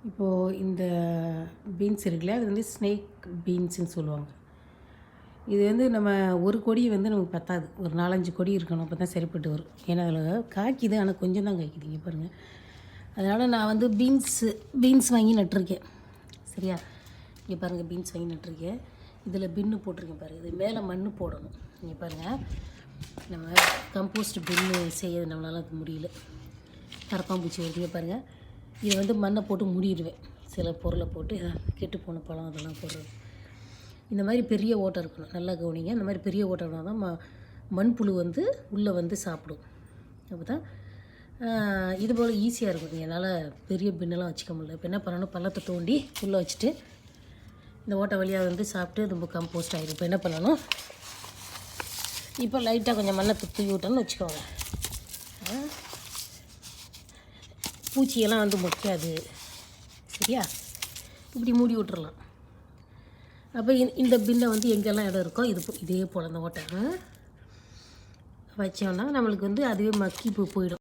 இப்போது இந்த பீன்ஸ் இருக்குல்ல, அது வந்து ஸ்னேக் பீன்ஸுன்னு சொல்லுவாங்க. இது வந்து நம்ம ஒரு கொடி வந்து நமக்கு பத்தாது. ஒரு 4, 5 கொடி இருக்கணும். அப்போ தான் சரிப்பட்டு வரும். ஏன்னா அதில் காய்க்குது, ஆனால் கொஞ்சம் தான் காய்க்குது. இங்கே பாருங்கள். அதனால் நான் வந்து பீன்ஸ் வாங்கி நட்டிருக்கேன். சரியா? இங்கே பாருங்கள், பீன்ஸ் வாங்கி நட்டிருக்கேன். இதில் பின்னு போட்டிருக்கேன் பாருங்கள். இது மேலே மண் போடணும். இங்கே பாருங்கள், நம்ம கம்போஸ்ட் பின்னு செய்ய நம்மளால அது முடியல. கரப்பாம்பூச்சி வருதுங்க பாருங்கள். இதை வந்து மண்ணை போட்டு மூடிடுவேன். சில பொருளை போட்டு கெட்டு போன பழம் அதெல்லாம் போடுறது. இந்த மாதிரி பெரிய ஓட்டை இருக்கணும். நல்லா கவனிங்க. இந்த மாதிரி பெரிய ஓட்டை இருந்தால் தான் மண்புழு வந்து உள்ளே வந்து சாப்பிடும். அப்போ தான் இது போல் ஈஸியாக இருக்கும். என்னால் பெரிய பின்னெல்லாம் வச்சுக்க முடியல. இப்போ என்ன பண்ணணும், பள்ளத்தை தோண்டி உள்ளே வச்சுட்டு இந்த ஓட்டை வழியாக வந்து சாப்பிட்டு ரொம்ப கம்போஸ்ட் ஆகிடும். இப்போ என்ன பண்ணணும், இப்போ லைட்டாக கொஞ்சம் மண்ணை தூவி விட்டோன்னு வச்சுக்கோங்க. பூச்சியெல்லாம் வந்து முக்காது. சரியா? இப்படி மூடி விட்டுறலாம். அப்போ இந்த பின்னை வந்து எங்கெல்லாம் இடம் இருக்கோ இதே போல் அந்த ஓட்டை வச்சோன்னா நம்மளுக்கு வந்து அதுவே மக்கி போயிடும்.